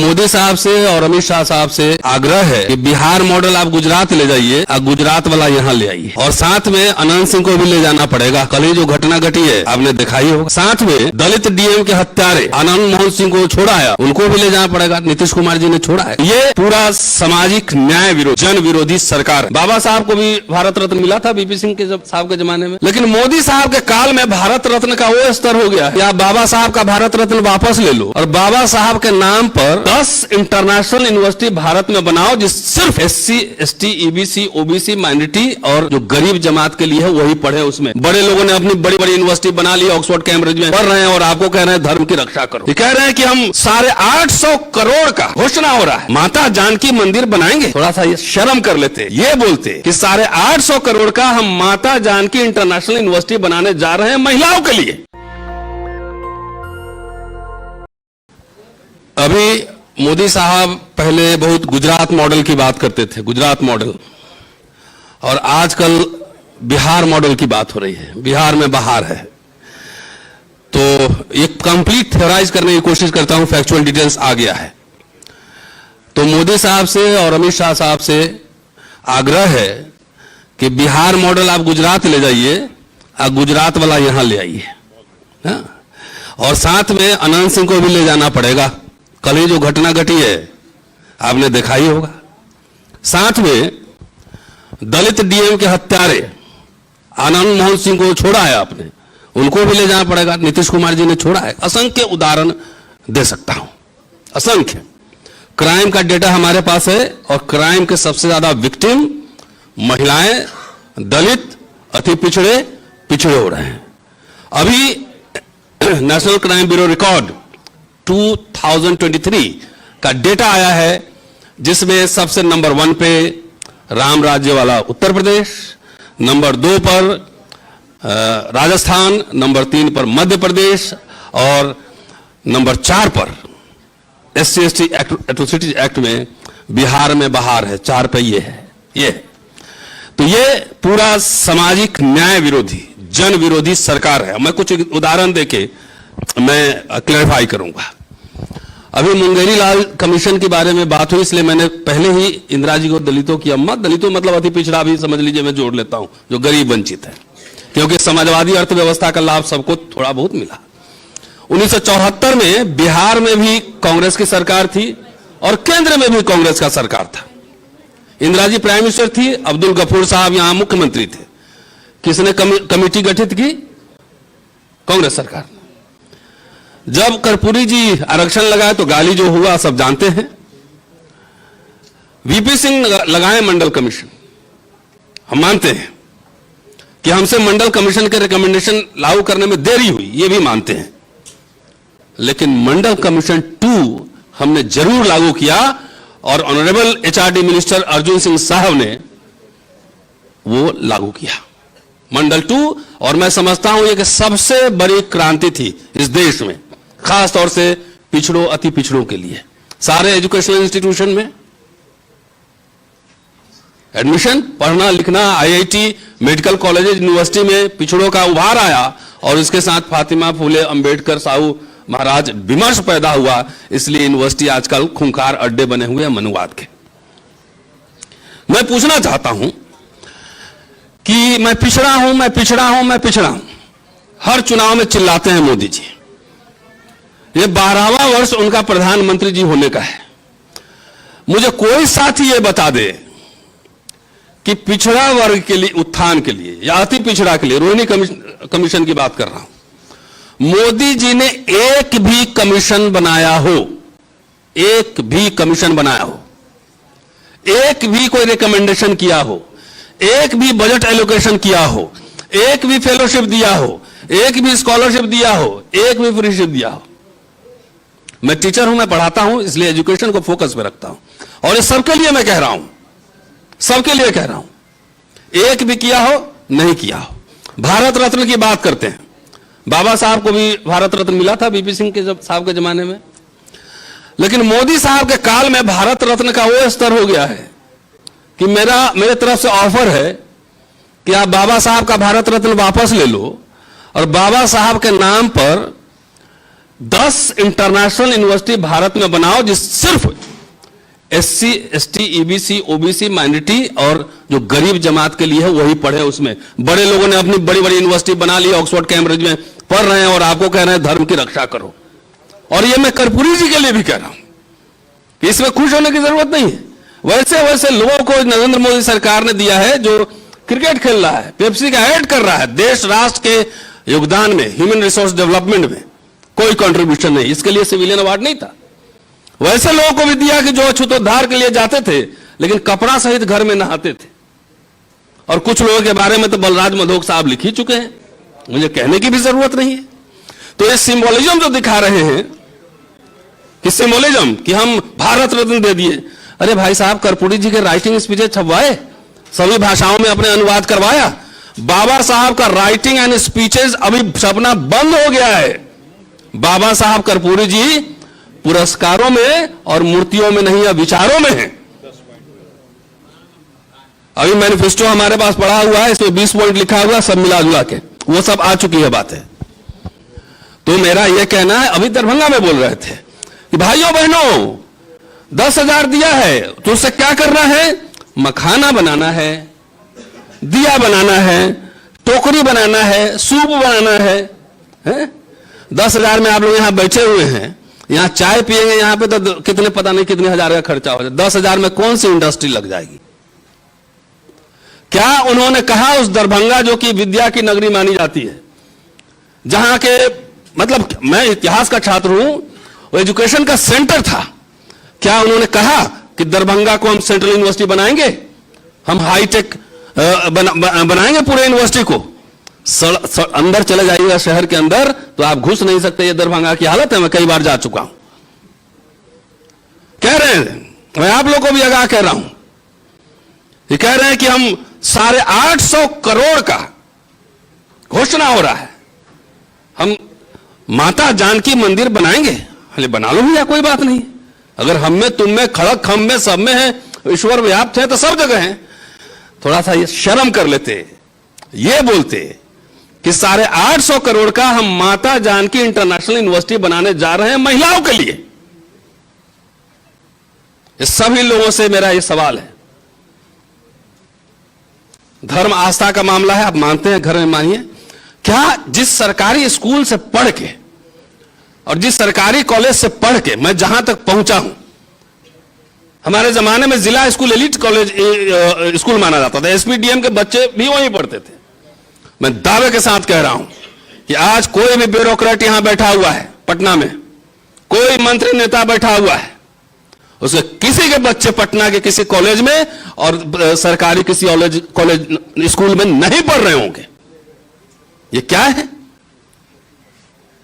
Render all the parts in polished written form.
मोदी साहब से और अमित शाह साहब से आग्रह है कि बिहार मॉडल आप गुजरात ले जाइए और गुजरात वाला यहाँ ले आइए, और साथ में अनंत सिंह को भी ले जाना पड़ेगा। कल ही जो घटना घटी है आपने देखा ही होगा। साथ में दलित डीएम के हत्यारे आनंद मोहन सिंह को छोड़ा है, उनको भी ले जाना पड़ेगा। नीतीश कुमार जी ने छोड़ा है। ये पूरा सामाजिक न्याय विरोध, जन विरोधी सरकार है। बाबा साहब को भी भारत रत्न मिला था बीपी सिंह के साहब के जमाने में, लेकिन मोदी साहब के काल में भारत रत्न का वो स्तर हो गया है, आप बाबा साहब का भारत रत्न वापस ले लो और बाबा साहब के नाम पर 10 इंटरनेशनल यूनिवर्सिटी भारत में बनाओ, जिस सिर्फ SC, ST, EBC, OBC, minority और जो गरीब जमात के लिए है वही पढ़े। उसमें बड़े लोगों ने अपनी बड़ी बड़ी यूनिवर्सिटी बना ली, ऑक्सफोर्ड कैम्ब्रिज में पढ़ रहे हैं, और आपको कह रहे हैं धर्म की रक्षा करो। ये कह रहे हैं कि हम 850 करोड़ का घोषणा हो रहा है, माता जानकी मंदिर बनाएंगे। थोड़ा सा ये शर्म कर लेते, ये बोलते कि 850 करोड़ का हम माता जानकी इंटरनेशनल यूनिवर्सिटी बनाने जा रहे हैं महिलाओं के लिए। अभी मोदी साहब पहले बहुत गुजरात मॉडल की बात करते थे, गुजरात मॉडल, और आजकल बिहार मॉडल की बात हो रही है। बिहार में बहार है, तो एक कंप्लीट थ्योराइज करने की कोशिश करता हूं, फैक्चुअल डिटेल्स आ गया है। तो मोदी साहब से और अमित शाह साहब से आग्रह है कि बिहार मॉडल आप गुजरात ले जाइए और गुजरात वाला यहां ले आइए, और साथ में अनंत सिंह को भी ले जाना पड़ेगा। कल ही जो घटना घटी है आपने देखा ही होगा। साथ में दलित डीएम के हत्यारे आनंद मोहन सिंह को छोड़ा है आपने, उनको भी ले जाना पड़ेगा। नीतीश कुमार जी ने छोड़ा है। असंख्य उदाहरण दे सकता हूं, असंख्य। क्राइम का डेटा हमारे पास है, और क्राइम के सबसे ज्यादा विक्टिम महिलाएं, दलित, अति पिछड़े हो रहे हैं। अभी नेशनल क्राइम ब्यूरो रिकॉर्ड 2023 का डेटा आया है, जिसमें सबसे नंबर 1 पे राम राज्य वाला उत्तर प्रदेश, नंबर 2 पर राजस्थान, नंबर 3 पर मध्य प्रदेश, और नंबर 4 पर एससी एसटी एट्रोसिटीज एक्ट में बिहार में बहार है। 4 पे ये है। तो ये पूरा सामाजिक न्याय विरोधी, जन विरोधी सरकार है। मैं कुछ उदाहरण देके मैं क्लैरिफाई करूंगा। अभी मुंगेरी लाल कमीशन के बारे में बात हुई, इसलिए मैंने पहले ही इंदिरा जी को दलितों की अम्मा, दलितों मतलब अति पिछड़ा भी समझ लीजिए, मैं जोड़ लेता हूं, जो गरीब वंचित है, क्योंकि समाजवादी अर्थव्यवस्था का लाभ सबको थोड़ा बहुत मिला। 1974 में बिहार में भी कांग्रेस की सरकार थी और केंद्र में भी कांग्रेस का सरकार था। इंदिरा जी प्राइम मिनिस्टर थी, अब्दुल गफूर साहब यहां मुख्यमंत्री थे। किसने कमेटी गठित की? कांग्रेस सरकार ने। जब कर्पूरी जी आरक्षण लगाए तो गाली जो हुआ सब जानते हैं। वीपी सिंह लगाए मंडल कमीशन। हम मानते हैं कि हमसे मंडल कमीशन के रिकमेंडेशन लागू करने में देरी हुई, ये भी मानते हैं, लेकिन मंडल कमीशन 2 हमने जरूर लागू किया, और honourable HRD minister Arjun Singh साहब ने वो लागू किया, मंडल 2। और मैं समझता हूं ये कि सबसे बड़ी क्रांति थी इस देश में, खास तौर से पिछड़ों, अति पिछड़ों के लिए। सारे एजुकेशनल इंस्टीट्यूशन में एडमिशन, पढ़ना लिखना, आईआईटी, मेडिकल कॉलेज, यूनिवर्सिटी में पिछड़ों का उभार आया, और इसके साथ फातिमा फूले, अंबेडकर, साहू महाराज विमर्श पैदा हुआ। इसलिए यूनिवर्सिटी आजकल खूंखार अड्डे बने हुए हैं मनुवाद के। मैं पूछना चाहता हूं कि मैं पिछड़ा हूं, मैं पिछड़ा हूं, मैं पिछड़ा हूं, हर चुनाव में चिल्लाते हैं मोदी जी। ये 12वां वर्ष उनका प्रधानमंत्री जी होने का है। मुझे कोई साथी ये बता दे कि पिछड़ा वर्ग के लिए, उत्थान के लिए, या अति पिछड़ा के लिए, रोहिणी कमीशन की बात कर रहा हूं, मोदी जी ने एक भी कमीशन बनाया हो, एक भी कमीशन बनाया हो, एक भी कोई रिकमेंडेशन किया हो, एक भी बजट एलोकेशन किया हो, एक भी फेलोशिप दिया हो, एक भी स्कॉलरशिप दिया हो, एक भी फ्रीशिप दिया हो? मैं टीचर हूं, मैं पढ़ाता हूं, इसलिए एजुकेशन को फोकस पे रखता हूं, और ये सबके लिए मैं कह रहा हूं, सबके लिए कह रहा हूं। एक भी किया हो, नहीं किया हो। भारत रत्न की बात करते हैं, बाबा साहब को भी भारत रत्न मिला था बीपी सिंह के साहब के जमाने में, लेकिन मोदी साहब के काल में भारत रत्न का वो स्तर हो गया है कि मेरे तरफ से ऑफर है कि आप बाबा साहब का भारत रत्न वापस ले लो, और बाबा साहब के नाम पर 10 इंटरनेशनल यूनिवर्सिटी भारत में बनाओ जिस सिर्फ SC, ST, EBC, OBC, minority और जो गरीब जमात के लिए है वही पढ़े। उसमें बड़े लोगों ने अपनी बड़ी बड़ी यूनिवर्सिटी बना ली, ऑक्सफोर्ड कैम्ब्रिज में पढ़ रहे हैं और आपको कह रहे हैं धर्म की रक्षा करो। और ये मैं कर्पूरी जी के लिए भी कह रहा हूं कि इसमें खुश होने की जरूरत नहीं है। वैसे वैसे लोगों को नरेंद्र मोदी सरकार ने दिया है जो क्रिकेट खेल रहा है, पेप्सी का ऐड कर रहा है, देश राष्ट्र के योगदान में, ह्यूमन रिसोर्स डेवलपमेंट में कोई कंट्रीब्यूशन नहीं, इसके लिए सिविलियन अवार्ड नहीं था। वैसे लोगों को भी दिया कि जो अछूतोद्धार के लिए जाते थे लेकिन कपड़ा सहित घर में नहाते थे। और कुछ लोगों के बारे में तो बलराज मधोक साहब लिख ही चुके हैं, मुझे कहने की भी जरूरत नहीं है। तो ये सिंबोलिज्म जो दिखा रहे हैं कि सिंबोलिज्म कि हम भारत रत्न दे दिए, अरे भाई साहब कर्पूरी जी के राइटिंग स्पीचेस छपवाए, सभी भाषाओं में अपने अनुवाद करवाया। बाबा साहब का राइटिंग एंड स्पीचेस अभी छपना बंद हो गया है। बाबा साहब कर्पूरी जी पुरस्कारों में और मूर्तियों में नहीं, या विचारों में है। अभी मैनिफेस्टो हमारे पास पड़ा हुआ है, इसमें 20 पॉइंट लिखा हुआ, सब मिला जुला के वो सब आ चुकी है बातें। तो मेरा यह कहना है, अभी दरभंगा में बोल रहे थे कि भाइयों बहनों 10,000 दिया है तो उससे क्या करना है? मखाना बनाना है, दिया बनाना है, टोकरी बनाना है, सूप बनाना है, 10,000 में आप लोग यहां बैठे हुए हैं, यहां चाय पिएंगे, यहां पे तो कितने पता नहीं कितने हजार का खर्चा हो जाए। 10,000 में कौन सी इंडस्ट्री लग जाएगी? क्या उन्होंने कहा उस दरभंगा जो कि विद्या की नगरी मानी जाती है, जहां के मतलब मैं इतिहास का छात्र हूं, वो एजुकेशन का सेंटर था, क्या उन्होंने कहा कि दरभंगा को हम सेंट्रल यूनिवर्सिटी बनाएंगे, हम हाईटेक बनाएंगे पूरे यूनिवर्सिटी को? अंदर चले जाइएगा शहर के अंदर तो आप घुस नहीं सकते। ये दरभंगा की हालत है, मैं कई बार जा चुका हूं। कह रहे हैं, मैं आप लोगों को भी आगाह कह रहा हूं, ये कह रहे हैं कि हम 850 करोड़ का घोषणा हो रहा है, हम माता जानकी मंदिर बनाएंगे। अरे बना लो भैया, कोई बात नहीं। अगर हम में, तुम में, खड़क हम में, सब में है, ईश्वर व्याप्त है तो सब जगह है। थोड़ा सा ये शर्म कर लेते, ये बोलते कि 850 करोड़ का हम माता जानकी इंटरनेशनल यूनिवर्सिटी बनाने जा रहे हैं महिलाओं के लिए। इस सभी लोगों से मेरा ये सवाल है, धर्म आस्था का मामला है, आप मानते हैं घर में मानिए, क्या जिस सरकारी स्कूल से पढ़ के और जिस सरकारी कॉलेज से पढ़ के मैं जहां तक पहुंचा हूं, हमारे जमाने में जिला स्कूल एलिट कॉलेज स्कूल माना जाता था, एसपीडीएम के बच्चे भी वहीं पढ़ते थे। मैं दावे के साथ कह रहा हूं कि आज कोई भी ब्यूरोक्रेट यहां बैठा हुआ है पटना में, कोई मंत्री नेता बैठा हुआ है, उसके किसी के बच्चे पटना के किसी कॉलेज में और सरकारी किसी कॉलेज स्कूल में नहीं पढ़ रहे होंगे। ये क्या है?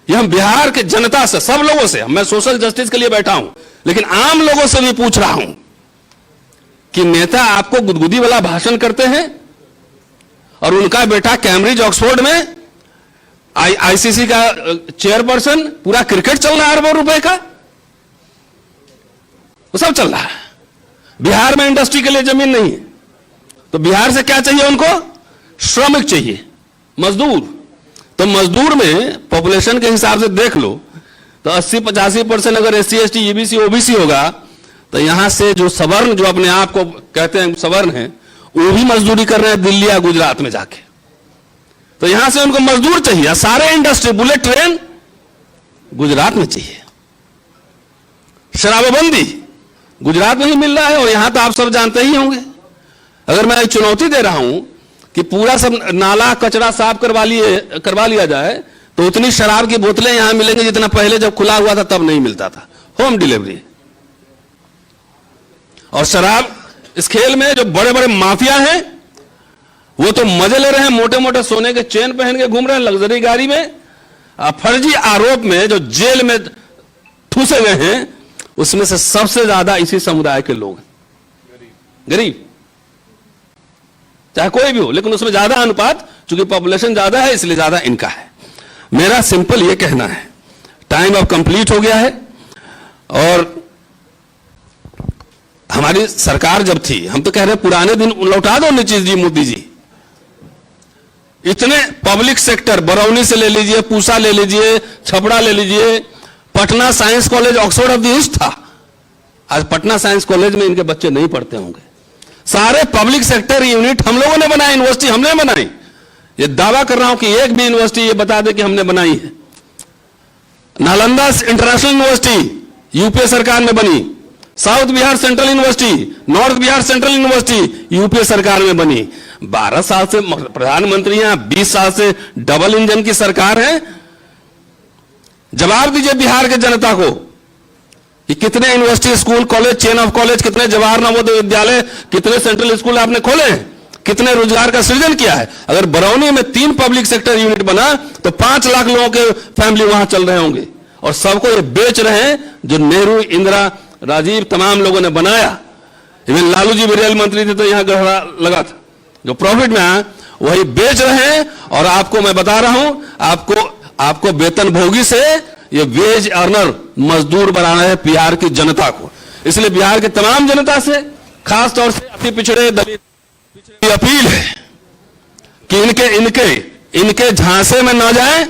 ये हम बिहार के जनता से, सब लोगों से, मैं सोशल जस्टिस के लिए बैठा हूं, लेकिन आम लोगों से भी पूछ रहा हूं कि नेता आपको गुदगुदी वाला भाषण करते हैं और उनका बेटा कैम्ब्रिज ऑक्सफोर्ड में आईसीसी का चेयरपर्सन, पूरा क्रिकेट चल रहा है अरबों रुपए का, वो सब चल रहा है। बिहार में इंडस्ट्री के लिए जमीन नहीं है, तो बिहार से क्या चाहिए उनको? श्रमिक चाहिए, मजदूर। तो मजदूर में पॉपुलेशन के हिसाब से देख लो तो 80-85% अगर SC, ST, EBC, OBC होगा तो यहां से जो सवर्ण, जो अपने आप को कहते हैं सवर्ण हैं, वो भी मजदूरी कर रहे हैं दिल्ली या गुजरात में जाके। तो यहां से उनको मजदूर चाहिए। सारे इंडस्ट्री, बुलेट ट्रेन गुजरात में चाहिए, शराबबंदी गुजरात में ही मिल रहा है, और यहां तो आप सब जानते ही होंगे। अगर मैं एक चुनौती दे रहा हूं कि पूरा सब नाला कचरा साफ करवा लिया जाए तो उतनी शराब की बोतलें यहां मिलेंगी जितना पहले जब खुला हुआ था तब नहीं मिलता था, होम डिलीवरी। और शराब, इस खेल में जो बड़े बड़े माफिया हैं वो तो मजे ले रहे हैं, मोटे मोटे सोने के चेन पहन के घूम रहे हैं लग्जरी गाड़ी में। फर्जी आरोप में जो जेल में ठूसे गए हैं उसमें से सबसे ज्यादा इसी समुदाय के लोग हैं, गरीब, चाहे कोई भी हो, लेकिन उसमें ज्यादा अनुपात, चूंकि पॉपुलेशन ज्यादा है इसलिए ज्यादा इनका है। मेरा सिंपल ये कहना है, टाइम अब कंप्लीट हो गया है। और हमारी सरकार जब थी, हम तो कह रहे हैं पुराने दिन लौटा दो नीतीश जी, मोदी जी। इतने पब्लिक सेक्टर, बरौनी से ले लीजिए, पूसा ले लीजिए, छपड़ा ले लीजिए, Patna science college Oxford of the east था, आज पटना साइंस कॉलेज में इनके बच्चे नहीं पढ़ते होंगे। सारे पब्लिक सेक्टर यूनिट हम लोगों ने बनाए, यूनिवर्सिटी हमने बनाई। ये दावा कर रहा हूं कि एक भी यूनिवर्सिटी ये बता दे कि हमने बनाई है। नालंदा इंटरनेशनल यूनिवर्सिटी यूपीए सरकार में बनी, south Bihar central university, north Bihar central university UPA सरकार में बनी। 12 साल से प्रधानमंत्री हैं, 20 साल से डबल इंजन की सरकार है। जवाब दीजिए बिहार के जनता को कि कितने university, school, college, chain of college, कितने जवाहर नवोदय विद्यालय, कितने सेंट्रल स्कूल आपने खोले हैं, कितने रोजगार का सृजन किया है। अगर बरौनी में 3 पब्लिक सेक्टर यूनिट बना तो 5 लाख लोगों के फैमिली वहां चल रहे होंगे, और सबको ये बेच रहे हैं जो नेहरू, इंदिरा, राजीव तमाम लोगों ने बनाया। इवन लालू जी भी रेल मंत्री थे तो यहां गढ़ा लगा था, जो प्रॉफिट में आया वही बेच रहे हैं। और आपको मैं बता रहा हूं, आपको वेतन भोगी से ये वेज अर्नर मजदूर बनाना है बिहार की जनता को। इसलिए बिहार की तमाम जनता से, खास तौर से अति पिछड़े दलित की अपील है कि इनके झांसे में न जाएं,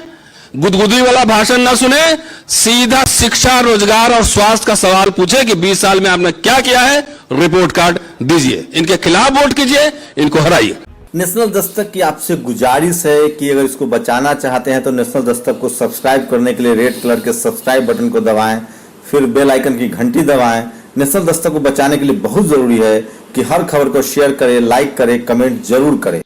गुदगुदी वाला भाषण न सुने, सीधा शिक्षा, रोजगार और स्वास्थ्य का सवाल पूछे कि 20 साल में आपने क्या किया है, रिपोर्ट कार्ड दीजिए, इनके खिलाफ वोट कीजिए, इनको हराइए। नेशनल दस्तक की आपसे गुजारिश है कि अगर इसको बचाना चाहते हैं तो नेशनल दस्तक को सब्सक्राइब करने के लिए रेड कलर के सब्सक्राइब बटन को दबाएं, फिर बेल आइकन की घंटी दबाएं। नेशनल दस्तक को बचाने के लिए बहुत जरूरी है कि हर खबर को शेयर करें, लाइक करें, कमेंट जरूर करें।